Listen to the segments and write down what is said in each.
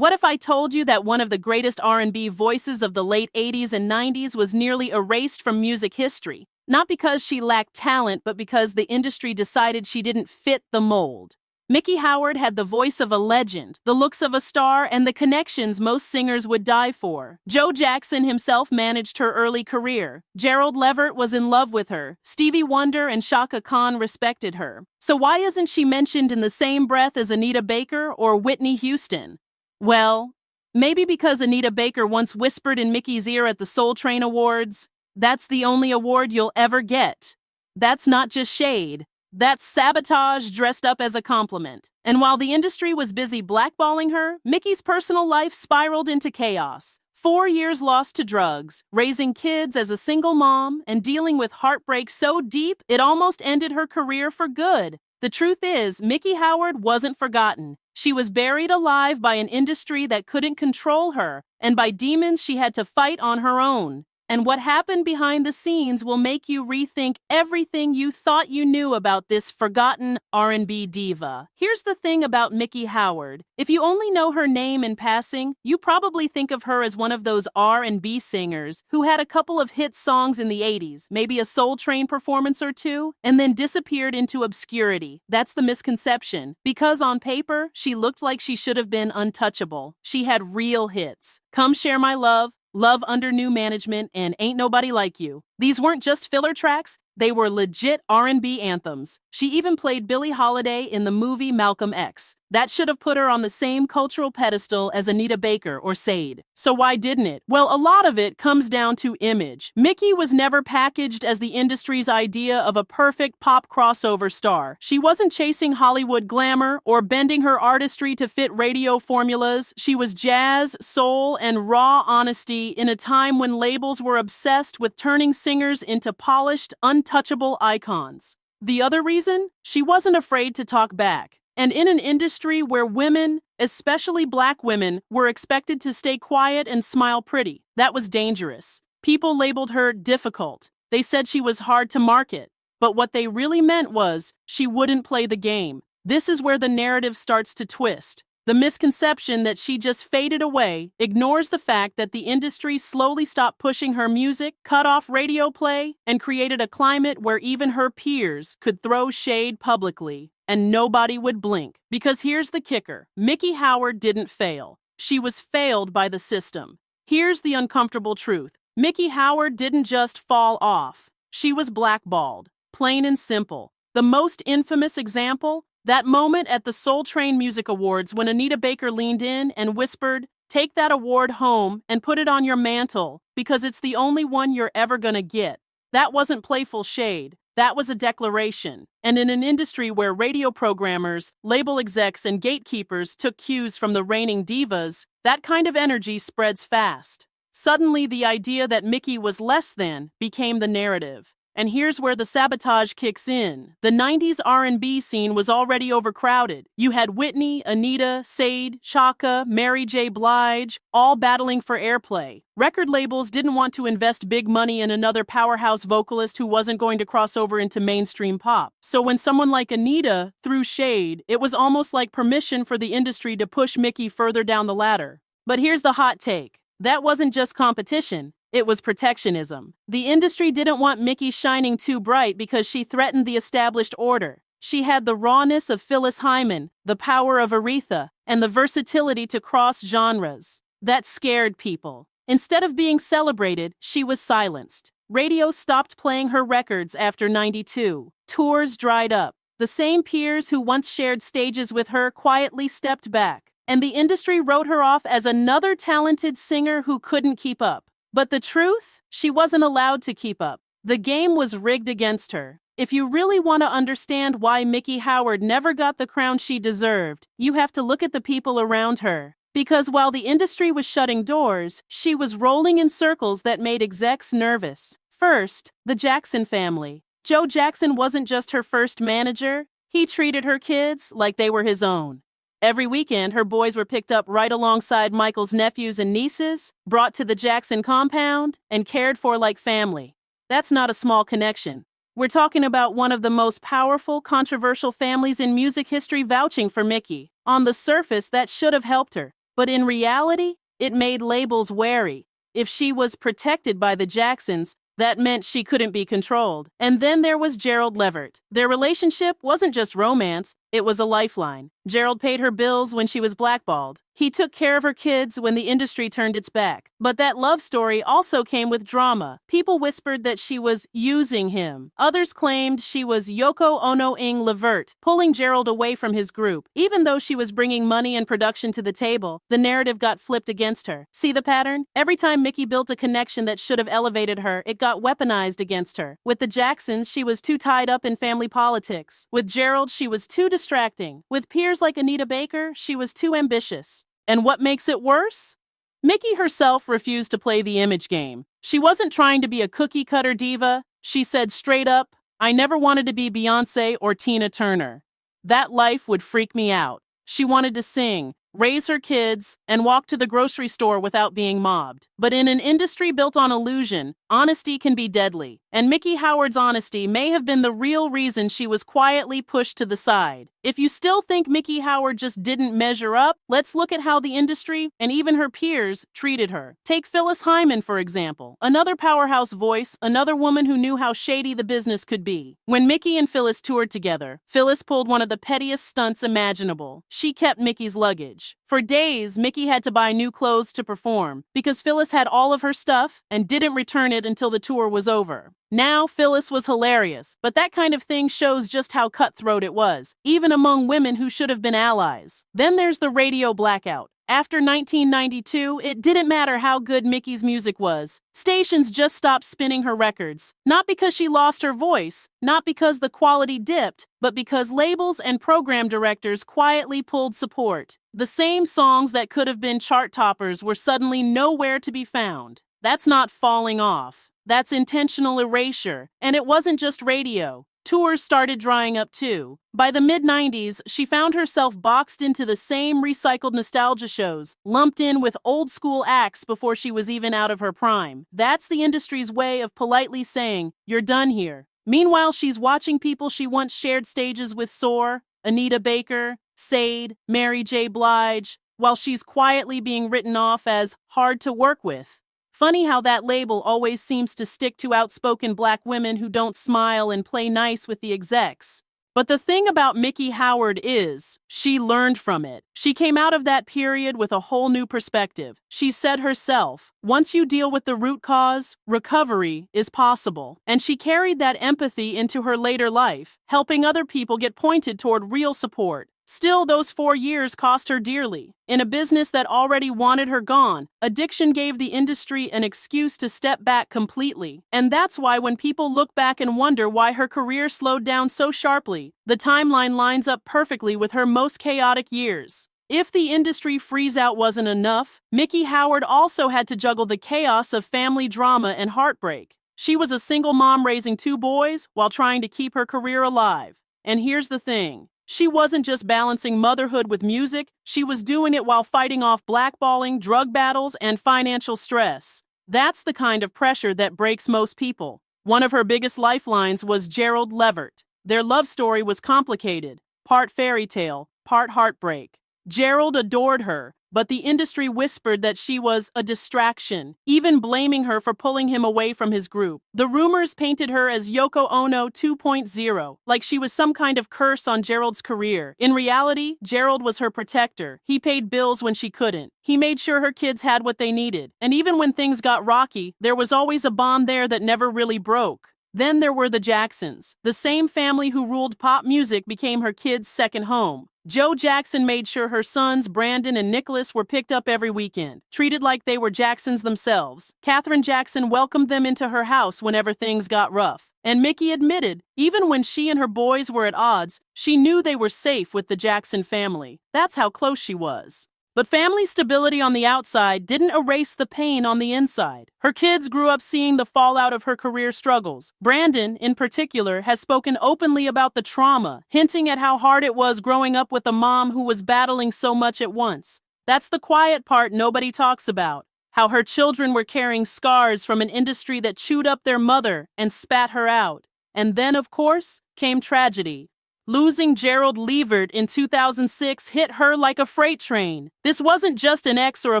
What if I told you that one of the greatest R&B voices of the late 80s and 90s was nearly erased from music history? Not because she lacked talent, but because the industry decided she didn't fit the mold. Miki Howard had the voice of a legend, the looks of a star, and the connections most singers would die for. Joe Jackson himself managed her early career. Gerald Levert was in love with her. Stevie Wonder and Chaka Khan respected her. So why isn't she mentioned in the same breath as Anita Baker or Whitney Houston? Well, maybe because Anita Baker once whispered in Mickey's ear at the Soul Train Awards, "That's the only award you'll ever get." That's not just shade. That's sabotage dressed up as a compliment. And while the industry was busy blackballing her, Mickey's personal life spiraled into chaos. 4 years lost to drugs, raising kids as a single mom, and dealing with heartbreak so deep it almost ended her career for good. The truth is, Miki Howard wasn't forgotten. She was buried alive by an industry that couldn't control her, and by demons she had to fight on her own. And what happened behind the scenes will make you rethink everything you thought you knew about this forgotten R&B diva. Here's the thing about Miki Howard. If you only know her name in passing, you probably think of her as one of those R&B singers who had a couple of hit songs in the 80s, maybe a Soul Train performance or two, and then disappeared into obscurity. That's the misconception. Because on paper, she looked like she should have been untouchable. She had real hits. Come Share My Love, Love Under New Management, and Ain't Nobody Like You. These weren't just filler tracks, they were legit R&B anthems. She even played Billie Holiday in the movie Malcolm X. That should have put her on the same cultural pedestal as Anita Baker or Sade. So why didn't it? Well, a lot of it comes down to image. Miki was never packaged as the industry's idea of a perfect pop crossover star. She wasn't chasing Hollywood glamour or bending her artistry to fit radio formulas. She was jazz, soul, and raw honesty in a time when labels were obsessed with turning singers into polished, untouchable icons. The other reason? She wasn't afraid to talk back. And in an industry where women, especially Black women, were expected to stay quiet and smile pretty, that was dangerous. People labeled her difficult. They said she was hard to market. But what they really meant was she wouldn't play the game. This is where the narrative starts to twist. The misconception that she just faded away ignores the fact that the industry slowly stopped pushing her music, cut off radio play, and created a climate where even her peers could throw shade publicly, and nobody would blink. Because here's the kicker. Miki Howard didn't fail. She was failed by the system. Here's the uncomfortable truth. Miki Howard didn't just fall off. She was blackballed. Plain and simple. The most infamous example? That moment at the Soul Train Music Awards when Anita Baker leaned in and whispered, "Take that award home and put it on your mantle because it's the only one you're ever gonna get." That wasn't playful shade. That was a declaration. And in an industry where radio programmers, label execs, and gatekeepers took cues from the reigning divas, that kind of energy spreads fast. Suddenly, the idea that Miki was less than became the narrative. And here's where the sabotage kicks in. The 90s R&B scene was already overcrowded. You had Whitney, Anita, Sade, Chaka, Mary J. Blige, all battling for airplay. Record labels didn't want to invest big money in another powerhouse vocalist who wasn't going to cross over into mainstream pop. So when someone like Anita threw shade, it was almost like permission for the industry to push Miki further down the ladder. But here's the hot take. That wasn't just competition. It was protectionism. The industry didn't want Miki shining too bright because she threatened the established order. She had the rawness of Phyllis, the power of Aretha, and the versatility to cross genres. That scared people. Instead of being celebrated, she was silenced. Radio stopped playing her records after '92. Tours dried up. The same peers who once shared stages with her quietly stepped back. And the industry wrote her off as another talented singer who couldn't keep up. But the truth? She wasn't allowed to keep up. The game was rigged against her. If you really want to understand why Miki Howard never got the crown she deserved, you have to look at the people around her. Because while the industry was shutting doors, she was rolling in circles that made execs nervous. First, the Jackson family. Joe Jackson wasn't just her first manager. He treated her kids like they were his own. Every weekend, her boys were picked up right alongside Michael's nephews and nieces, brought to the Jackson compound, and cared for like family. That's not a small connection. We're talking about one of the most powerful, controversial families in music history vouching for Miki. On the surface, that should have helped her. But in reality, it made labels wary. If she was protected by the Jacksons, that meant she couldn't be controlled. And then there was Gerald Levert. Their relationship wasn't just romance, it was a lifeline. Gerald paid her bills when she was blackballed. He took care of her kids when the industry turned its back. But that love story also came with drama. People whispered that she was using him. Others claimed she was Yoko Ono-ing Levert, pulling Gerald away from his group. Even though she was bringing money and production to the table, the narrative got flipped against her. See the pattern? Every time Miki built a connection that should have elevated her, it got weaponized against her. With the Jacksons, she was too tied up in family politics. With Gerald, she was too distracting. With peers like Anita Baker, she was too ambitious. And what makes it worse? Miki herself refused to play the image game. She wasn't trying to be a cookie-cutter diva. She said straight up, "I never wanted to be Beyoncé or Tina Turner. That life would freak me out." She wanted to sing, raise her kids, and walk to the grocery store without being mobbed. But in an industry built on illusion, honesty can be deadly. And Miki Howard's honesty may have been the real reason she was quietly pushed to the side. If you still think Miki Howard just didn't measure up, let's look at how the industry, and even her peers, treated her. Take Phyllis, for example. Another powerhouse voice, another woman who knew how shady the business could be. When Miki and Phyllis toured together, Phyllis pulled one of the pettiest stunts imaginable. She kept Miki's luggage. For days, Miki had to buy new clothes to perform, because Phyllis had all of her stuff and didn't return it until the tour was over. Now, Phyllis was hilarious, but that kind of thing shows just how cutthroat it was, even among women who should have been allies. Then there's the radio blackout. After 1992, it didn't matter how good Miki's music was. Stations just stopped spinning her records. Not because she lost her voice, not because the quality dipped, but because labels and program directors quietly pulled support. The same songs that could have been chart toppers were suddenly nowhere to be found. That's not falling off. That's intentional erasure. And it wasn't just radio. Tours started drying up too. By the mid-90s, she found herself boxed into the same recycled nostalgia shows, lumped in with old-school acts before she was even out of her prime. That's the industry's way of politely saying, "You're done here." Meanwhile, she's watching people she once shared stages with soar, Anita Baker, Sade, Mary J. Blige, while she's quietly being written off as hard to work with. Funny how that label always seems to stick to outspoken black women who don't smile and play nice with the execs. But the thing about Miki Howard is, she learned from it. She came out of that period with a whole new perspective. She said herself, once you deal with the root cause, recovery is possible. And she carried that empathy into her later life, helping other people get pointed toward real support. Still, those 4 years cost her dearly. In a business that already wanted her gone, addiction gave the industry an excuse to step back completely. And that's why when people look back and wonder why her career slowed down so sharply, the timeline lines up perfectly with her most chaotic years. If the industry freeze-out wasn't enough, Miki Howard also had to juggle the chaos of family drama and heartbreak. She was a single mom raising 2 boys while trying to keep her career alive. And here's the thing. She wasn't just balancing motherhood with music, she was doing it while fighting off blackballing, drug battles, and financial stress. That's the kind of pressure that breaks most people. One of her biggest lifelines was Gerald Levert. Their love story was complicated, part fairy tale, part heartbreak. Gerald adored her, but the industry whispered that she was a distraction, even blaming her for pulling him away from his group. The rumors painted her as Yoko Ono 2.0, like she was some kind of curse on Gerald's career. In reality, Gerald was her protector. He paid bills when she couldn't. He made sure her kids had what they needed. And even when things got rocky, there was always a bond there that never really broke. Then there were the Jacksons. The same family who ruled pop music became her kids' second home. Joe Jackson made sure her sons, Brandon and Nicholas, were picked up every weekend, treated like they were Jacksons themselves. Katherine Jackson welcomed them into her house whenever things got rough. And Miki admitted, even when she and her boys were at odds, she knew they were safe with the Jackson family. That's how close she was. But family stability on the outside didn't erase the pain on the inside. Her kids grew up seeing the fallout of her career struggles. Brandon, in particular, has spoken openly about the trauma, hinting at how hard it was growing up with a mom who was battling so much at once. That's the quiet part nobody talks about. How her children were carrying scars from an industry that chewed up their mother and spat her out. And then, of course, came tragedy. Losing Gerald Levert in 2006 hit her like a freight train. This wasn't just an ex or a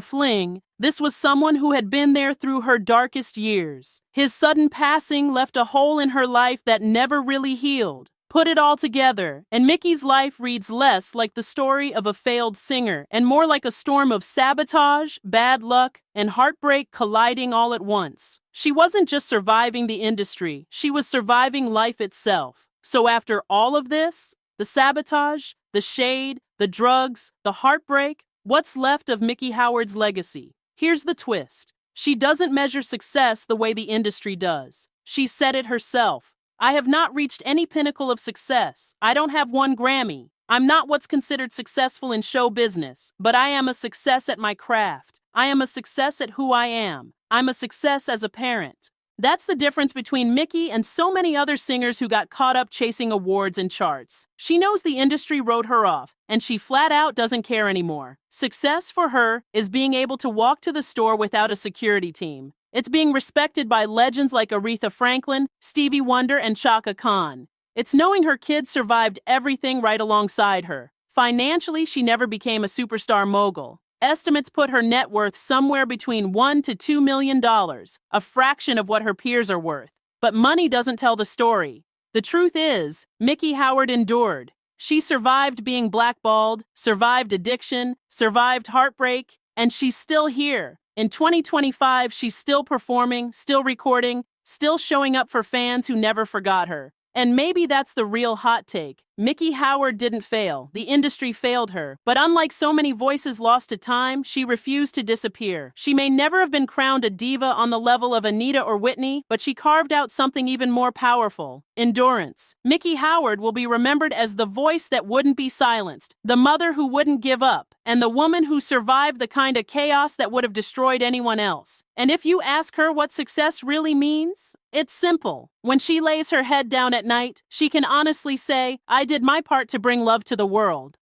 fling. This was someone who had been there through her darkest years. His sudden passing left a hole in her life that never really healed. Put it all together, and Miki's life reads less like the story of a failed singer and more like a storm of sabotage, bad luck, and heartbreak colliding all at once. She wasn't just surviving the industry, she was surviving life itself. So after all of this, the sabotage, the shade, the drugs, the heartbreak, what's left of Miki Howard's legacy? Here's the twist. She doesn't measure success the way the industry does. She said it herself. I have not reached any pinnacle of success. I don't have one Grammy. I'm not what's considered successful in show business, but I am a success at my craft. I am a success at who I am. I'm a success as a parent. That's the difference between Miki and so many other singers who got caught up chasing awards and charts. She knows the industry wrote her off, and she flat out doesn't care anymore. Success for her is being able to walk to the store without a security team. It's being respected by legends like Aretha Franklin, Stevie Wonder, and Chaka Khan. It's knowing her kids survived everything right alongside her. Financially, she never became a superstar mogul. Estimates put her net worth somewhere between $1 to $2 million, a fraction of what her peers are worth. But money doesn't tell the story. The truth is, Miki Howard endured. She survived being blackballed, survived addiction, survived heartbreak, and she's still here. In 2025, she's still performing, still recording, still showing up for fans who never forgot her. And maybe that's the real hot take. Miki Howard didn't fail. The industry failed her. But unlike so many voices lost to time, she refused to disappear. She may never have been crowned a diva on the level of Anita or Whitney, but she carved out something even more powerful: endurance. Miki Howard will be remembered as the voice that wouldn't be silenced, the mother who wouldn't give up, and the woman who survived the kind of chaos that would have destroyed anyone else. And if you ask her what success really means, it's simple. When she lays her head down at night, she can honestly say, I did my part to bring love to the world.